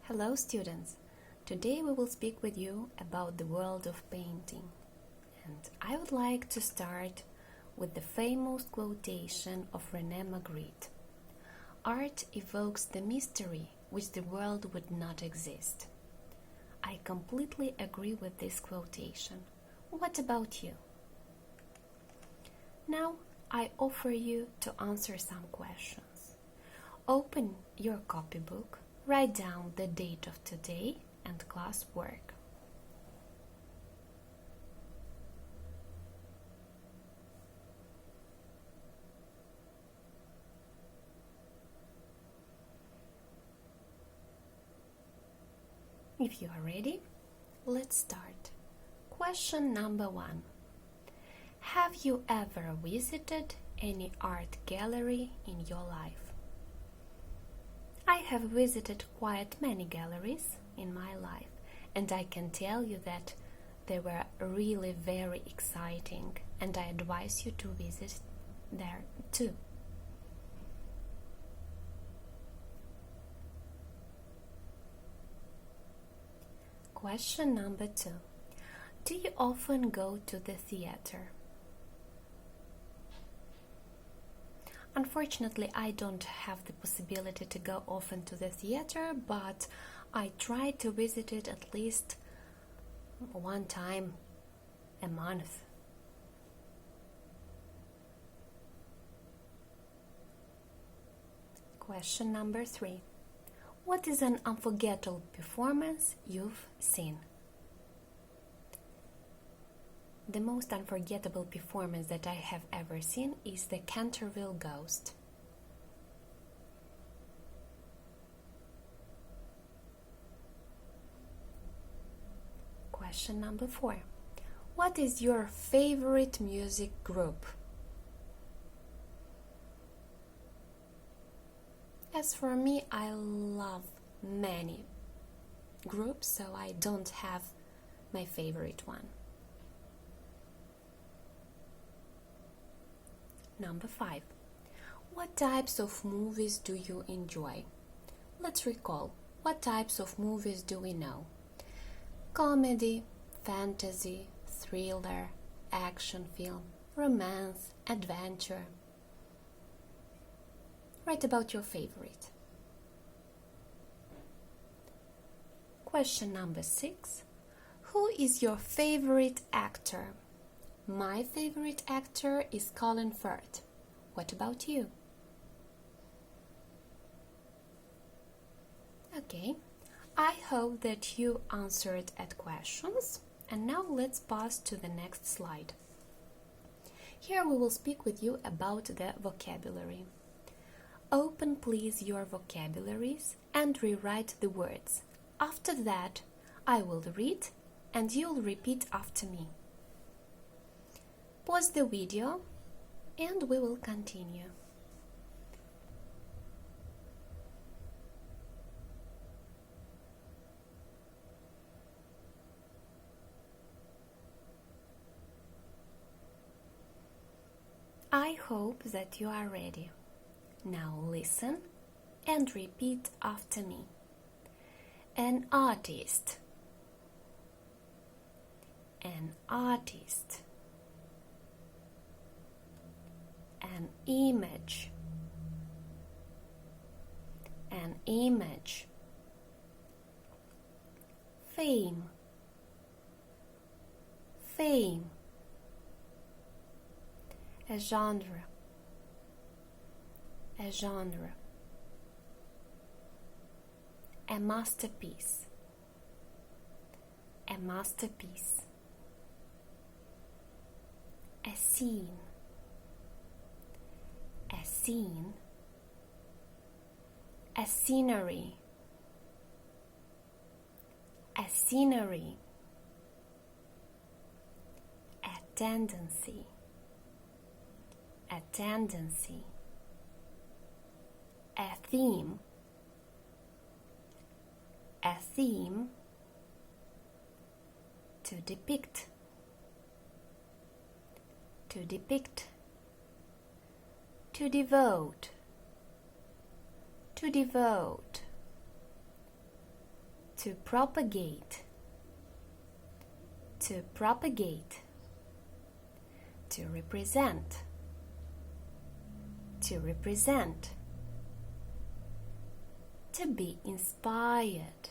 Hello students! Today we will speak with you about the world of painting. And I would like to start with the famous quotation of René Magritte. Art evokes the mystery which the world would not exist. I completely agree with this quotation. What about you? Now I offer you to answer some questions. Open your copybook. Write down the date of today and class work. If you are ready, let's start. Question number 1. Have you ever visited any art gallery in your life? I have visited quite many galleries in my life, and I can tell you that they were really very exciting, and I advise you to visit there too. Question number 2. Do you often go to the theater? Unfortunately, I don't have the possibility to go often to the theater, but I try to visit it at least one time a month. Question number 3. What is an unforgettable performance you've seen? The most unforgettable performance that I have ever seen is the Canterville Ghost. Question number 4. What is your favorite music group? As for me, I love many groups, so I don't have my favorite one. Number 5. What types of movies do you enjoy? Let's recall. What types of movies do we know? Comedy, fantasy, thriller, action film, romance, adventure. Write about your favorite. Question number 6. Who is your favorite actor? My favorite actor is Colin Firth. What about you? Okay, I hope that you answered at questions. And now let's pass to the next slide. Here we will speak with you about the vocabulary. Open please your vocabularies and rewrite the words. After that, I will read and you'll repeat after me. Pause the video and we will continue. I hope that you are ready. Now listen and repeat after me. An artist. An artist. An image. An image. Fame. Fame. A genre. A genre. A masterpiece. A masterpiece. A scene. A scene. A scenery. A scenery. A tendency. A tendency. A theme. A theme. To depict. To depict. To devote. To devote. To propagate. To propagate. To represent. To represent. To be inspired.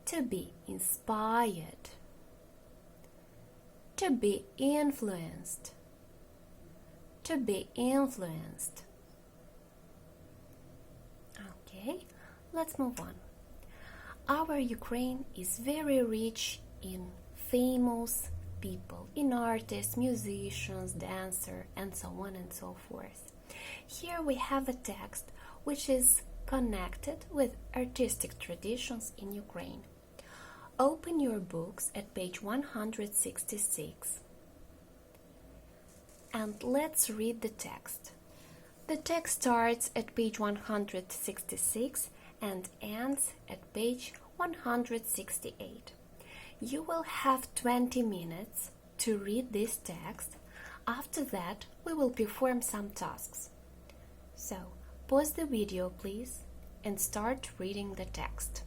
To be inspired. To be influenced. To be influenced. Okay, let's move on. Our Ukraine is very rich in famous people, in artists, musicians, dancers, and so on and so forth. Here we have a text which is connected with artistic traditions in Ukraine. Open your books at page 166 and let's read the text. The text starts at page 166 and ends at page 168. You will have 20 minutes to read this text. After that, we will perform some tasks. So, pause the video, please, and start reading the text.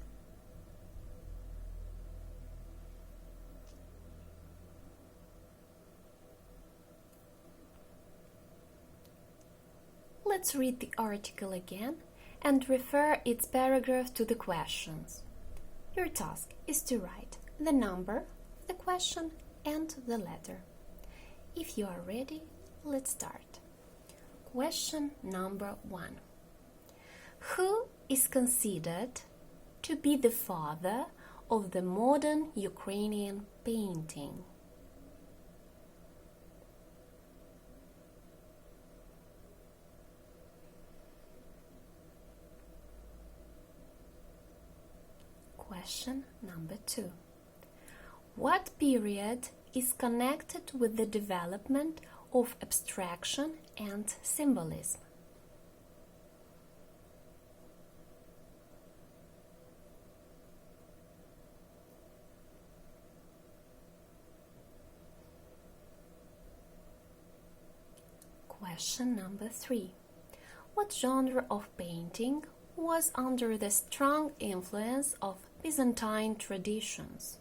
Let's read the article again and refer its paragraph to the questions. Your task is to write the number, the question, and the letter. If you are ready, let's start. Question number 1. Who is considered to be the father of the modern Ukrainian painting? Question number 2. What period is connected with the development of abstraction and symbolism? Question number 3. What genre of painting was under the strong influence of Byzantine traditions?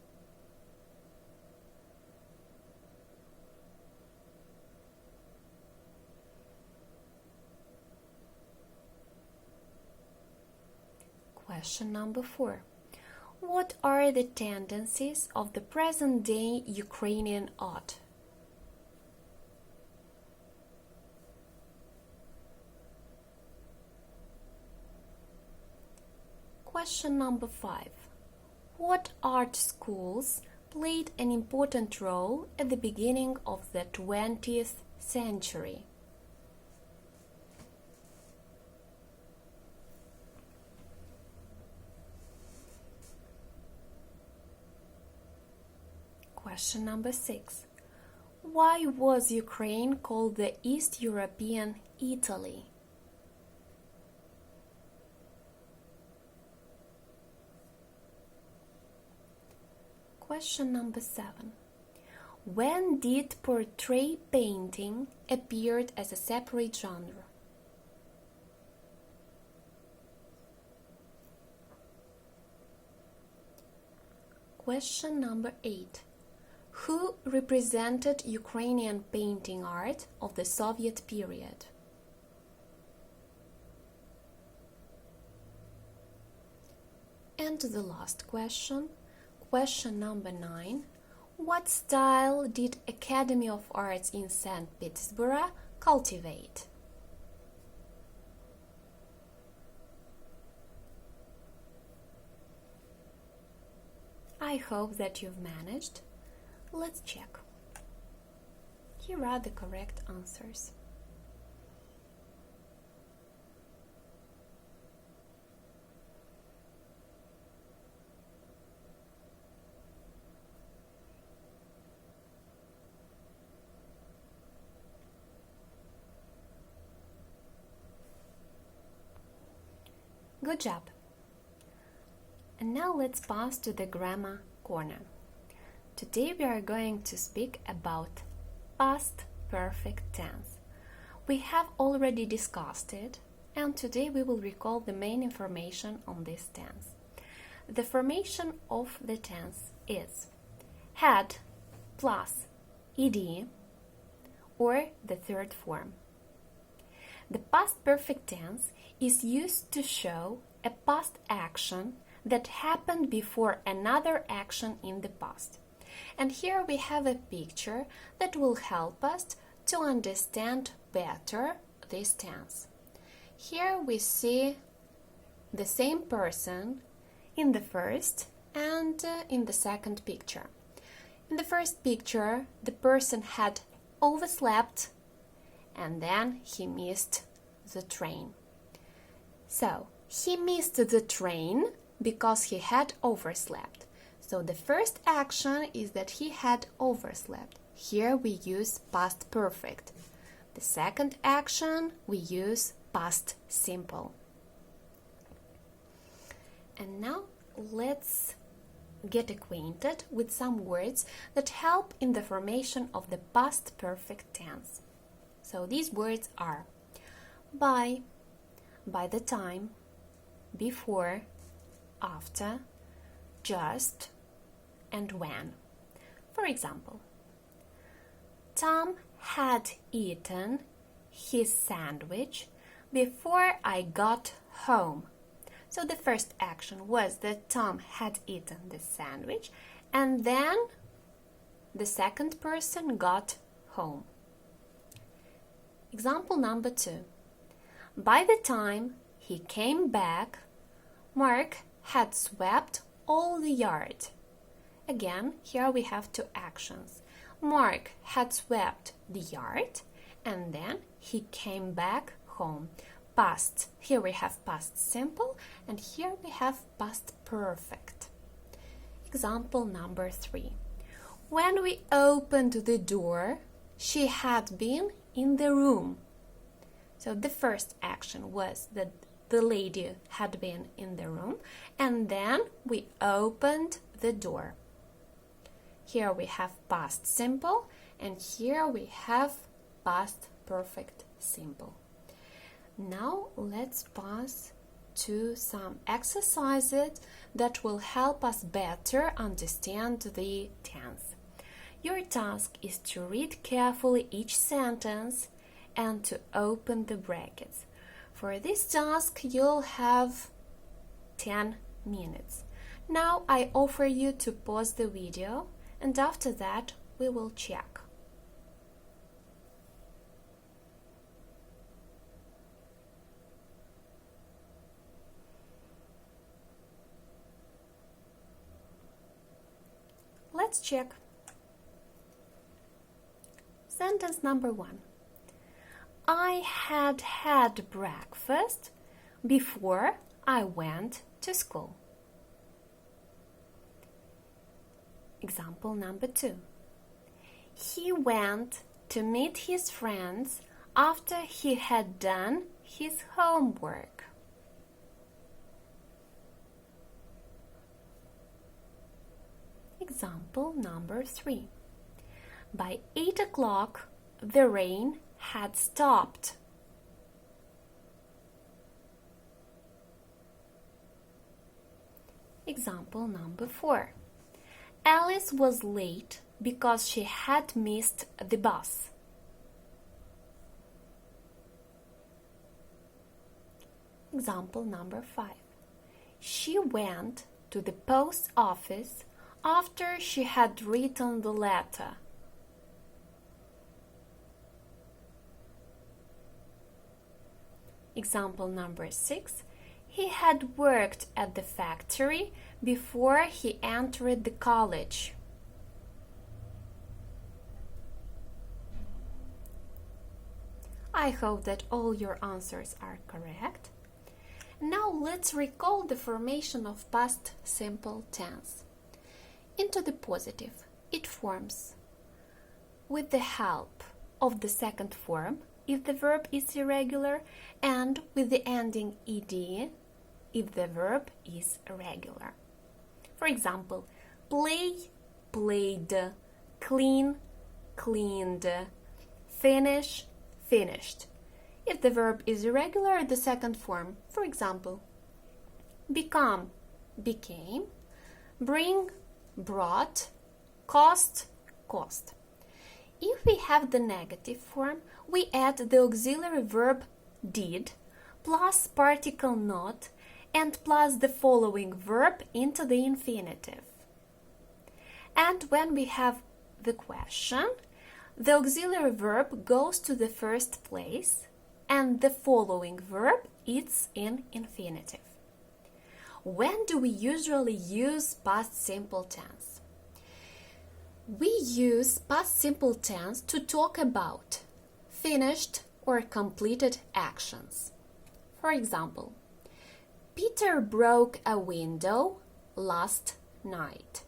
Question number 4. What are the tendencies of the present-day Ukrainian art? Question number 5. What art schools played an important role at the beginning of the 20th century? Question number 6. Why was Ukraine called the East European Italy? Question number 7. When did portrait painting appear as a separate genre? Question number 8. Who represented Ukrainian painting art of the Soviet period? And the last question, question number 9. What style did Academy of Arts in St. Petersburg cultivate? I hope that you've managed. Let's check. Here are the correct answers. Good job! And now let's pass to the grammar corner. Today we are going to speak about past perfect tense. We have already discussed it, and today we will recall the main information on this tense. the formation of the tense is had plus ed or the third form. The past perfect tense is used to show a past action that happened before another action in the past. And here we have a picture that will help us to understand better this tense. Here we see the same person in the first and in the second picture. In the first picture, the person had overslept and then he missed the train. So, he missed the train because he had overslept. So the first action is that he had overslept. Here we use past perfect. The second action we use past simple. And now let's get acquainted with some words that help in the formation of the past perfect tense. So these words are by the time, before, after, just, and when. For example, Tom had eaten his sandwich before I got home. So the first action was that Tom had eaten the sandwich and then the second person got home. Example number 2. By the time he came back, Mark had swept all the yard. Again, here we have two actions. Mark had swept the yard and then he came back home. Past. Here we have past simple and here we have past perfect. Example number 3. When we opened the door, she had been in the room. So the first action was that the lady had been in the room and then we opened the door. Here we have past simple and here we have past perfect simple. Now let's pass to some exercises that will help us better understand the tense. Your task is to read carefully each sentence and to open the brackets. For this task, you'll have 10 minutes. Now I offer you to pause the video and after that we will check. Let's check. Sentence number 1. I had had breakfast before I went to school. Example number 2. He went to meet his friends after he had done his homework. Example number 3. By 8 o'clock, the rain had stopped. Example number 4. Alice was late because she had missed the bus. Example number 5. She went to the post office after she had written the letter. Example number 6. He had worked at the factory before he entered the college. I hope that all your answers are correct. Now let's recall the formation of past simple tense. Into the positive, it forms with the help of the second form if the verb is irregular and with the ending ed if the verb is regular. For example, play, played, clean, cleaned, finish, finished. If the verb is irregular, the second form, for example, become, became, bring, brought, cost, cost. If we have the negative form, we add the auxiliary verb did plus particle not and plus the following verb into the infinitive. And when we have the question, the auxiliary verb goes to the first place and the following verb is in infinitive. When do we usually use past simple tense? We use past simple tense to talk about finished or completed actions. For example, Peter broke a window last night.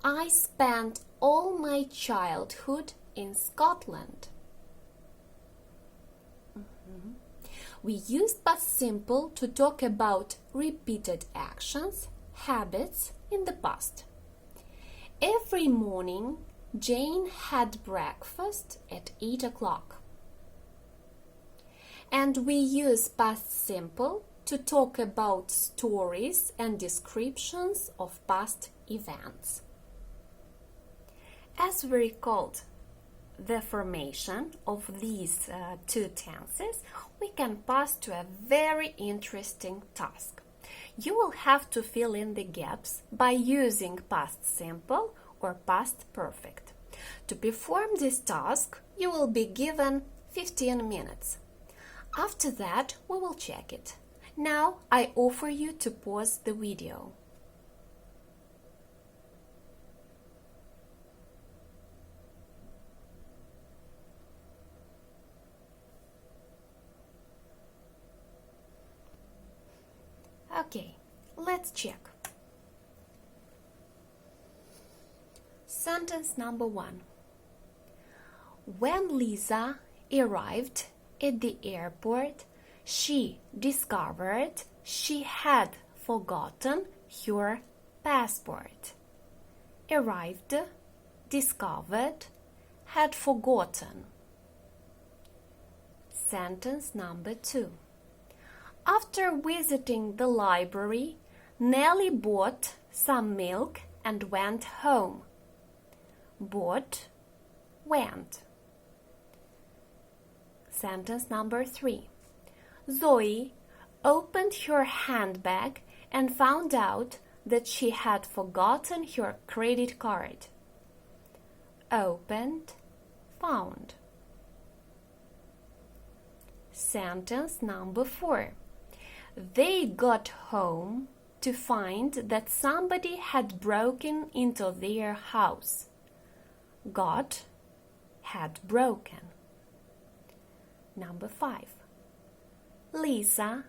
I spent all my childhood in Scotland. We use past simple to talk about repeated actions, habits in the past. Every morning, Jane had breakfast at 8 o'clock. And we use past simple to talk about stories and descriptions of past events. As we recalled the formation of these two tenses, we can pass to a very interesting task. You will have to fill in the gaps by using past simple or past perfect. To perform this task, you will be given 15 minutes. After that, we will check it. Now, I offer you to pause the video. Okay, let's check. Sentence number 1. When Lisa arrived at the airport, she discovered she had forgotten her passport. Arrived, discovered, had forgotten. Sentence number 2. After visiting the library, Nellie bought some milk and went home. Bought, went. Sentence number 3. Zoe opened her handbag and found out that she had forgotten her credit card. Opened, found. Sentence number 4. They got home to find that somebody had broken into their house. Got, had broken. Number 5. Lisa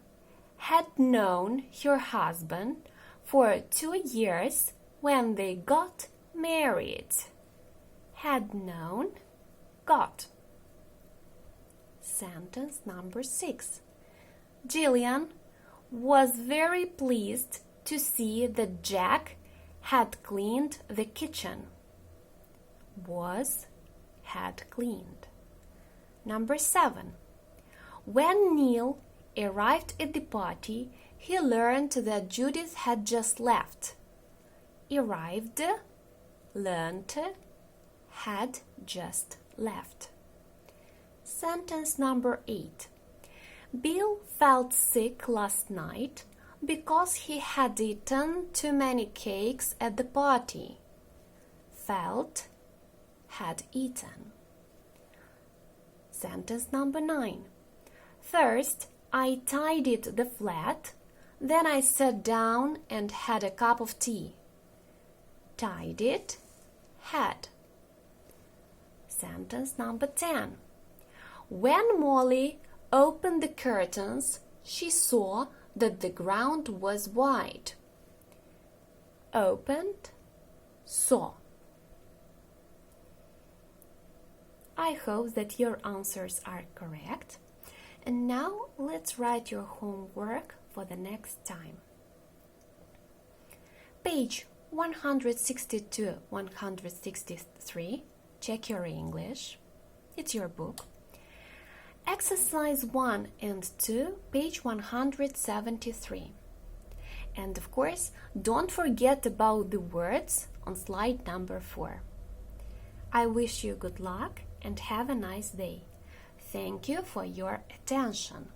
had known her husband for 2 years when they got married. Had known, got. Sentence number 6. Jillian was very pleased to see that Jack had cleaned the kitchen. Was, had cleaned. Number 7. When Neil arrived at the party, he learned that Judith had just left. Arrived, learned, had just left. Sentence number 8. Bill felt sick last night because he had eaten too many cakes at the party. Felt, had eaten. Sentence number 9. First, I tidied the flat, then I sat down and had a cup of tea. Tidied, had. Sentence number 10. When Molly opened the curtains, she saw that the ground was white. Opened, saw. I hope that your answers are correct. And now let's write your homework for the next time. Page 162-163. Check your English. It's your book. Exercise 1 and 2, page 173. And of course, don't forget about the words on slide number 4. I wish you good luck and have a nice day. Thank you for your attention.